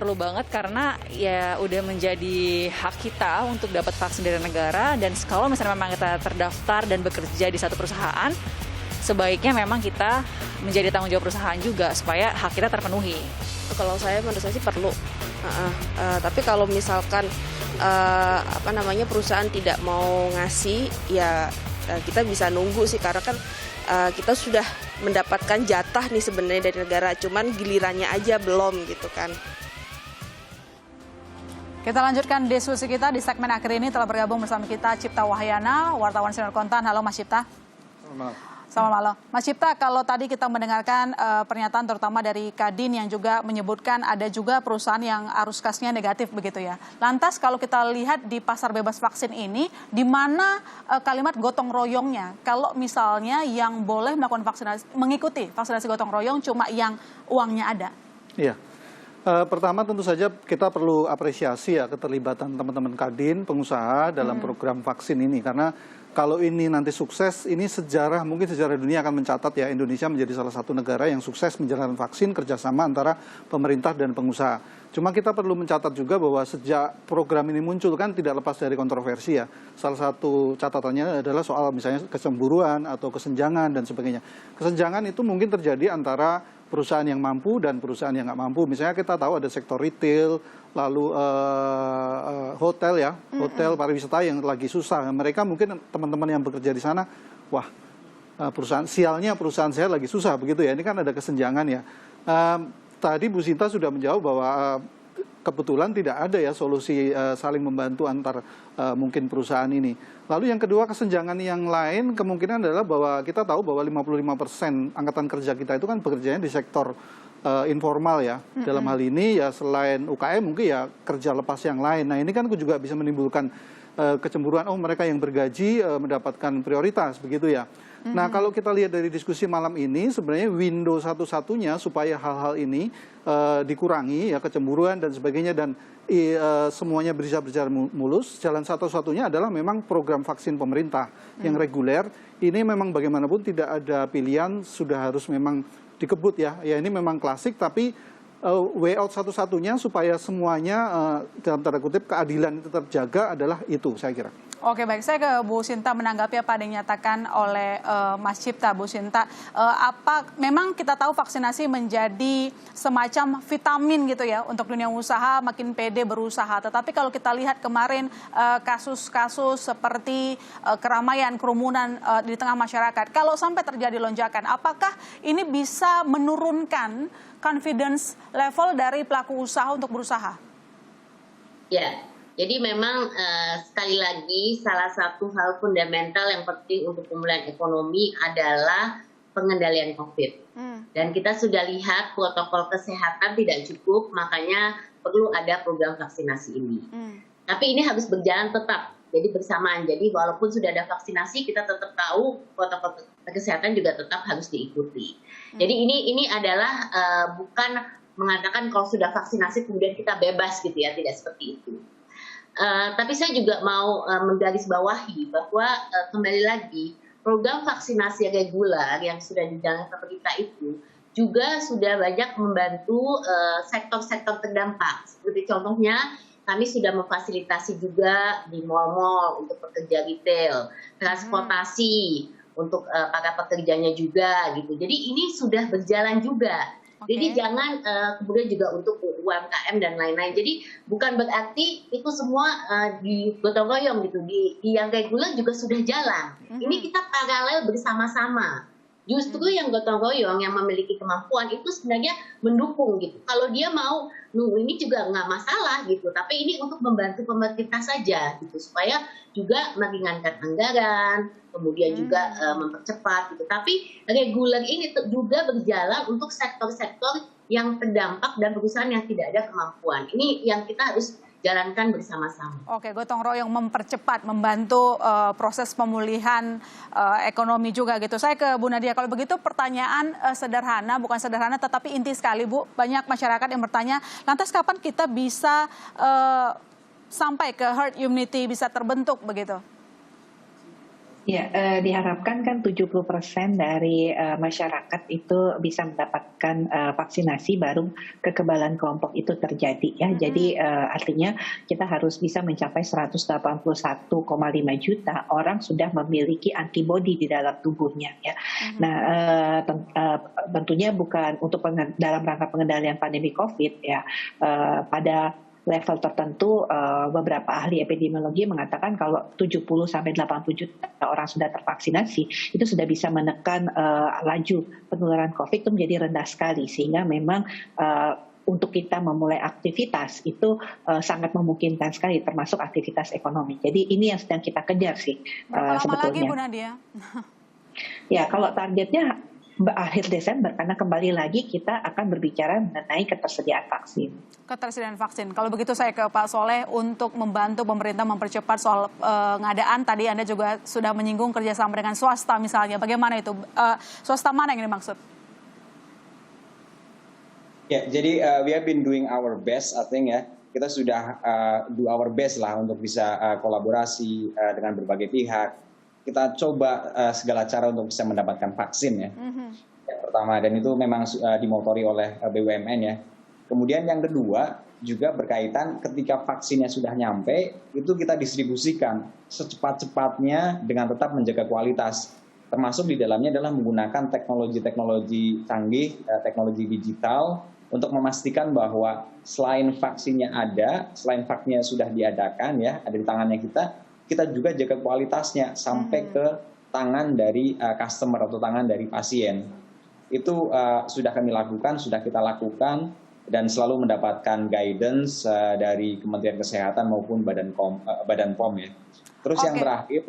perlu banget karena ya udah menjadi hak kita untuk dapat vaksin dari negara, dan kalau misalnya memang kita terdaftar dan bekerja di satu perusahaan, sebaiknya memang kita menjadi tanggung jawab perusahaan juga supaya hak kita terpenuhi. Kalau saya menurut saya sih perlu. Tapi kalau misalkan perusahaan tidak mau ngasih, ya kita bisa nunggu sih, karena kan kita sudah mendapatkan jatah nih sebenarnya dari negara, cuman gilirannya aja belum gitu kan. Kita lanjutkan diskusi kita di segmen akhir ini. Telah bergabung bersama kita Cipta Wahyana, wartawan Sinar Kontan. Halo Mas Cipta. Selamat malam. Mas Cipta, kalau tadi kita mendengarkan pernyataan terutama dari Kadin yang juga menyebutkan ada juga perusahaan yang arus kasnya negatif begitu ya. Lantas kalau kita lihat di pasar bebas vaksin ini, di mana kalimat gotong royongnya? Kalau misalnya yang boleh melakukan vaksinasi, mengikuti vaksinasi gotong royong cuma yang uangnya ada. Iya. Pertama tentu saja kita perlu apresiasi ya keterlibatan teman-teman Kadin, pengusaha dalam program vaksin ini, karena kalau ini nanti sukses, ini mungkin sejarah dunia akan mencatat ya, Indonesia menjadi salah satu negara yang sukses menjalankan vaksin kerjasama antara pemerintah dan pengusaha. Cuma kita perlu mencatat juga bahwa sejak program ini muncul kan tidak lepas dari kontroversi ya. Salah satu catatannya adalah soal misalnya kecemburuan atau kesenjangan dan sebagainya. Kesenjangan itu mungkin terjadi antara perusahaan yang mampu dan perusahaan yang nggak mampu. Misalnya kita tahu ada sektor retail, lalu hotel ya, hotel pariwisata yang lagi susah. Mereka mungkin teman-teman yang bekerja di sana, wah sialnya perusahaan saya lagi susah begitu ya. Ini kan ada kesenjangan ya. Tadi Bu Sinta sudah menjawab bahwa kebetulan tidak ada ya solusi saling membantu antar mungkin perusahaan ini. Lalu yang kedua, kesenjangan yang lain kemungkinan adalah bahwa kita tahu bahwa 55% angkatan kerja kita itu kan bekerjanya di sektor informal ya. Dalam hal ini ya selain UKM mungkin ya kerja lepas yang lain. Nah ini kan juga bisa menimbulkan kecemburuan, mereka yang bergaji mendapatkan prioritas begitu ya. Nah kalau kita lihat dari diskusi malam ini, sebenarnya window satu-satunya supaya hal-hal ini dikurangi ya, kecemburuan dan sebagainya, dan semuanya bisa berjalan mulus, jalan satu-satunya adalah memang program vaksin pemerintah yang reguler. Ini memang bagaimanapun tidak ada pilihan, sudah harus memang dikebut ya. Ya ini memang klasik, tapi way out satu-satunya supaya semuanya dalam tanda kutip keadilan itu terjaga adalah itu, saya kira. Oke, baik, saya ke Bu Sinta menanggapi apa yang dinyatakan oleh Mas Cipta. Bu Sinta, memang kita tahu vaksinasi menjadi semacam vitamin gitu ya untuk dunia usaha, makin pede berusaha. Tetapi kalau kita lihat kemarin kasus-kasus seperti keramaian, kerumunan di tengah masyarakat, kalau sampai terjadi lonjakan, apakah ini bisa menurunkan confidence level dari pelaku usaha untuk berusaha? Ya. Jadi memang sekali lagi salah satu hal fundamental yang penting untuk pemulihan ekonomi adalah pengendalian COVID. Dan kita sudah lihat protokol kesehatan tidak cukup, makanya perlu ada program vaksinasi ini. Tapi ini harus berjalan tetap, jadi bersamaan. Jadi walaupun sudah ada vaksinasi, kita tetap tahu protokol kesehatan juga tetap harus diikuti. Jadi ini adalah bukan mengatakan kalau sudah vaksinasi kemudian kita bebas gitu ya, tidak seperti itu. Tapi saya juga mau menggarisbawahi bahwa kembali lagi program vaksinasi reguler yang sudah dijalankan pemerintah itu juga sudah banyak membantu sektor-sektor terdampak. Seperti contohnya kami sudah memfasilitasi juga di mal-mal untuk pekerja retail, transportasi untuk para pekerjanya juga gitu. Jadi ini sudah berjalan juga. Jadi jangan kemudian juga untuk UMKM dan lain-lain. Jadi bukan berarti itu semua di gotong royong gitu. Di yang reguler juga sudah jalan. Ini kita paralel bersama-sama. Justru yang gotong royong yang memiliki kemampuan itu sebenarnya mendukung gitu. Kalau dia mau ini juga nggak masalah gitu. Tapi ini untuk membantu pemerintah saja gitu, supaya juga meringankan anggaran, kemudian juga mempercepat gitu. Tapi reguler ini juga berjalan untuk sektor-sektor yang terdampak dan perusahaan yang tidak ada kemampuan. Ini yang kita harus jalankan bersama-sama. Oke, gotong royong mempercepat, membantu proses pemulihan ekonomi juga gitu. Saya ke Bu Nadia, kalau begitu pertanyaan sederhana, bukan sederhana tetapi inti sekali Bu. Banyak masyarakat yang bertanya, lantas kapan kita bisa sampai ke herd immunity, bisa terbentuk begitu? Ya, diharapkan kan 70% dari masyarakat itu bisa mendapatkan vaksinasi baru kekebalan kelompok itu terjadi ya. Jadi artinya kita harus bisa mencapai 181,5 juta orang sudah memiliki antibodi di dalam tubuhnya ya. Nah, tentunya bukan untuk dalam rangka pengendalian pandemi COVID ya. Pada level tertentu beberapa ahli epidemiologi mengatakan kalau 70-80 juta orang sudah tervaksinasi itu sudah bisa menekan laju penularan COVID itu menjadi rendah sekali, sehingga memang untuk kita memulai aktivitas itu sangat memungkinkan sekali, termasuk aktivitas ekonomi. Jadi ini yang sedang kita kejar sih Berapa lama sebetulnya. lagi Bu Nadia? Ya, kalau targetnya akhir Desember, karena kembali lagi kita akan berbicara mengenai ketersediaan vaksin. Ketersediaan vaksin. Kalau begitu saya ke Pak Soleh untuk membantu pemerintah mempercepat soal pengadaan. Tadi Anda juga sudah menyinggung kerjasama dengan swasta misalnya. Bagaimana itu? Swasta mana yang dimaksud? Ya, jadi we have been doing our best, I think ya. Kita sudah do our best lah untuk bisa kolaborasi dengan berbagai pihak. Kita coba segala cara untuk bisa mendapatkan vaksin ya. Yang pertama, dan itu memang dimotori oleh BUMN ya. Kemudian yang kedua juga berkaitan ketika vaksinnya sudah nyampe, itu kita distribusikan secepat-cepatnya dengan tetap menjaga kualitas. Termasuk di dalamnya adalah menggunakan teknologi-teknologi canggih, teknologi digital, untuk memastikan bahwa selain vaksinnya ada, selain vaksinnya sudah diadakan ya, ada di tangannya kita juga jaga kualitasnya sampai ke tangan dari customer atau tangan dari pasien. Itu sudah kami lakukan, sudah kita lakukan, dan selalu mendapatkan guidance dari Kementerian Kesehatan maupun Badan POM ya. Terus yang terakhir,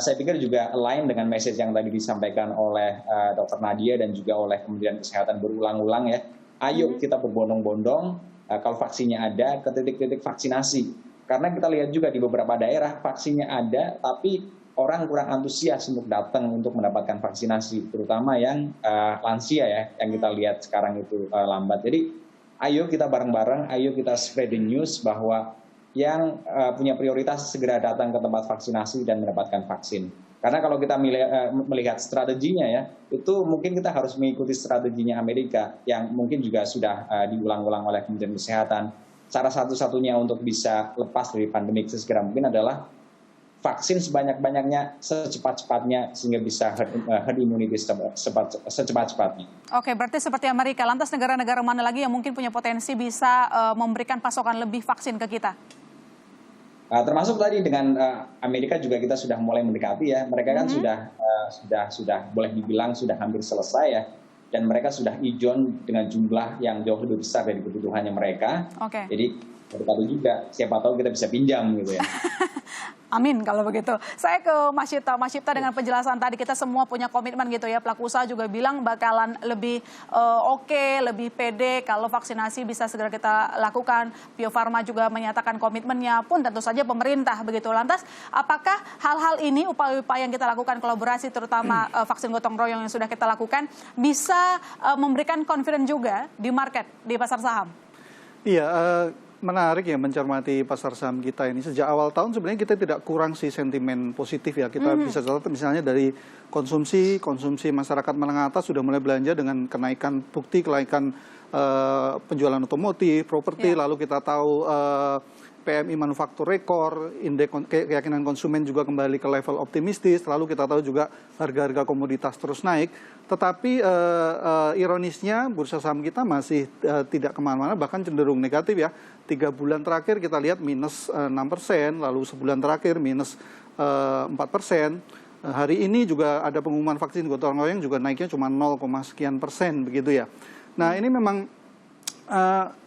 saya pikir juga align dengan message yang tadi disampaikan oleh Dr. Nadia dan juga oleh Kementerian Kesehatan berulang-ulang ya. Ayo kita berbondong-bondong, kalau vaksinnya ada, ke titik-titik vaksinasi. Karena kita lihat juga di beberapa daerah vaksinnya ada, tapi orang kurang antusias untuk datang untuk mendapatkan vaksinasi, terutama yang lansia ya, yang kita lihat sekarang itu lambat. Jadi ayo kita bareng-bareng, ayo kita spread the news bahwa yang punya prioritas segera datang ke tempat vaksinasi dan mendapatkan vaksin. Karena kalau kita melihat strateginya ya, itu mungkin kita harus mengikuti strateginya Amerika yang mungkin juga sudah diulang-ulang oleh Kementerian Kesehatan. Cara satu-satunya untuk bisa lepas dari pandemi sesegera mungkin adalah vaksin sebanyak-banyaknya, secepat-cepatnya, sehingga bisa herd immunity secepat-cepatnya. Oke, berarti seperti Amerika. Lantas negara-negara mana lagi yang mungkin punya potensi bisa memberikan pasokan lebih vaksin ke kita? Termasuk tadi dengan Amerika juga kita sudah mulai mendekati ya. Mereka kan sudah boleh dibilang sudah hampir selesai ya. Dan mereka sudah ijon dengan jumlah yang jauh lebih besar dari kebutuhannya mereka. Jadi berkali juga, siapa tahu kita bisa pinjam gitu ya. Amin kalau begitu. Saya ke Mas Cipta. Mas Cipta, dengan penjelasan tadi kita semua punya komitmen gitu ya. Pelaku usaha juga bilang bakalan lebih oke, lebih pede kalau vaksinasi bisa segera kita lakukan. Bio Farma juga menyatakan komitmennya, pun tentu saja pemerintah begitu. Lantas apakah hal-hal ini, upaya-upaya yang kita lakukan, kolaborasi terutama vaksin gotong royong yang sudah kita lakukan, bisa memberikan confidence juga di market, di pasar saham? Iya, menarik ya mencermati pasar saham kita ini. Sejak awal tahun sebenarnya kita tidak kurang sih sentimen positif ya. Kita bisa catat misalnya dari konsumsi masyarakat menengah atas sudah mulai belanja dengan kenaikan penjualan otomotif, properti, lalu kita tahu PMI manufaktur rekor, indeks keyakinan konsumen juga kembali ke level optimistis, lalu kita tahu juga harga-harga komoditas terus naik. Tetapi ironisnya bursa saham kita masih tidak kemana-mana, bahkan cenderung negatif ya. 3 bulan terakhir kita lihat minus 6%, lalu sebulan terakhir minus 4%. Hari ini juga ada pengumuman vaksin gotong royong juga naiknya cuma 0, sekian persen begitu ya. Nah ini memang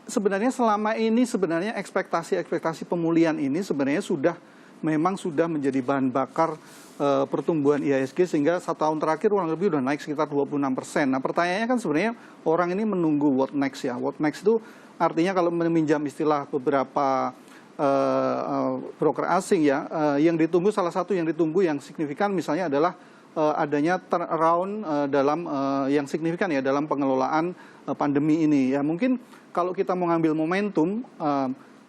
sebenarnya selama ini ekspektasi pemulihan ini sebenarnya memang sudah menjadi bahan bakar pertumbuhan IHSG sehingga 1 tahun terakhir kurang lebih sudah naik sekitar 26%. Nah pertanyaannya kan sebenarnya orang ini menunggu what next ya. What next itu artinya kalau meminjam istilah beberapa broker asing ya, yang ditunggu, salah satu yang ditunggu yang signifikan misalnya adalah adanya turnaround yang signifikan ya dalam pengelolaan pandemi ini ya. Mungkin kalau kita mau ngambil momentum,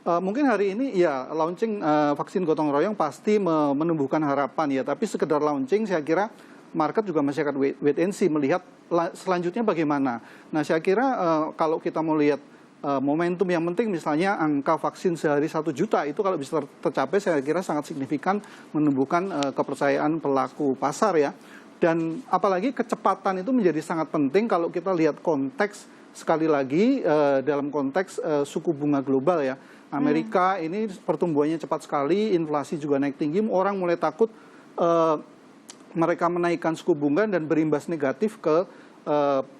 Mungkin hari ini ya launching vaksin gotong royong pasti menumbuhkan harapan ya, tapi sekedar launching saya kira market juga masih akan wait and see melihat selanjutnya bagaimana. Nah saya kira kalau kita mau lihat momentum yang penting misalnya angka vaksin sehari 1 juta itu kalau bisa tercapai saya kira sangat signifikan menumbuhkan kepercayaan pelaku pasar ya. Dan apalagi kecepatan itu menjadi sangat penting kalau kita lihat konteks sekali lagi dalam konteks suku bunga global ya. Amerika ini pertumbuhannya cepat sekali, inflasi juga naik tinggi, orang mulai takut mereka menaikkan suku bunga dan berimbas negatif ke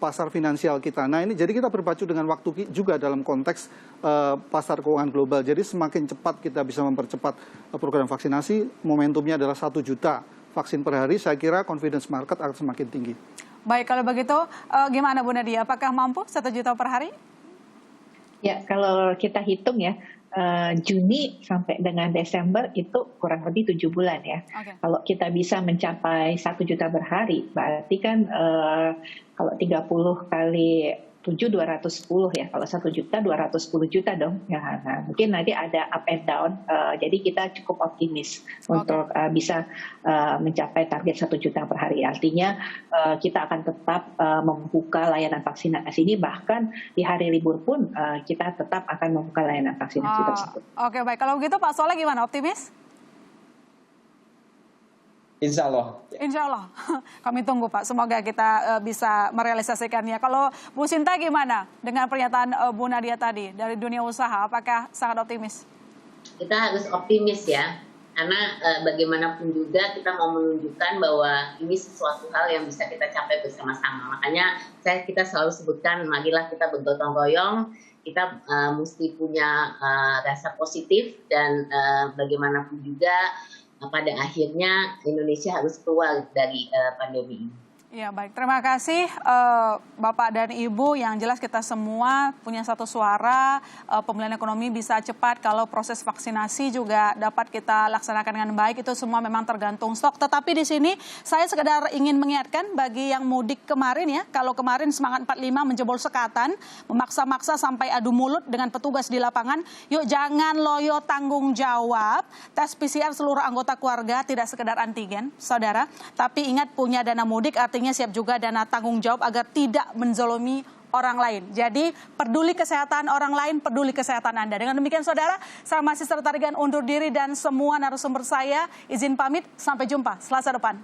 pasar finansial kita. Nah ini jadi kita berpacu dengan waktu juga dalam konteks pasar keuangan global. Jadi semakin cepat kita bisa mempercepat program vaksinasi, momentumnya adalah 1 juta vaksin per hari, saya kira confidence market akan semakin tinggi. Baik, kalau begitu gimana Bu Nadia? Apakah mampu 1 juta per hari? Ya, kalau kita hitung ya, Juni sampai dengan Desember itu kurang lebih 7 bulan ya. Okay. Kalau kita bisa mencapai 1 juta per hari, berarti kan kalau 30 kali 7, 210 ya. Kalau 1 juta, 210 juta dong. Ya, nah, mungkin nanti ada up and down. Jadi kita cukup optimis untuk bisa mencapai target 1 juta per hari. Artinya kita akan tetap membuka layanan vaksinasi ini. Bahkan di hari libur pun kita tetap akan membuka layanan vaksinasi tersebut. Oke, baik. Kalau begitu Pak Soleh gimana? Optimis? Insya Allah. Insya Allah. Kami tunggu Pak. Semoga kita bisa merealisasikannya. Kalau Bu Sinta gimana dengan pernyataan Bu Nadia tadi dari dunia usaha? Apakah sangat optimis? Kita harus optimis ya. Karena bagaimanapun juga kita mau menunjukkan bahwa ini sesuatu hal yang bisa kita capai bersama-sama. Makanya kita selalu sebutkan, marilah kita bergotong royong. Kita mesti punya rasa positif dan bagaimanapun juga pada akhirnya Indonesia harus keluar dari pandemi ini. Ya baik, terima kasih Bapak dan Ibu. Yang jelas kita semua punya satu suara, pemulihan ekonomi bisa cepat kalau proses vaksinasi juga dapat kita laksanakan dengan baik. Itu semua memang tergantung stok. Tetapi di sini saya sekedar ingin mengingatkan bagi yang mudik kemarin ya, kalau kemarin Semangat 45 menjebol sekatan, memaksa-maksa sampai adu mulut dengan petugas di lapangan, yuk jangan loyo tanggung jawab. Tes PCR seluruh anggota keluarga tidak sekedar antigen, saudara, tapi ingat punya dana mudik artinya siap juga dana tanggung jawab agar tidak menzolimi orang lain. Jadi peduli kesehatan orang lain, peduli kesehatan Anda. Dengan demikian saudara, saya masih serta Regan undur diri dan semua narasumber saya izin pamit. Sampai jumpa Selasa depan.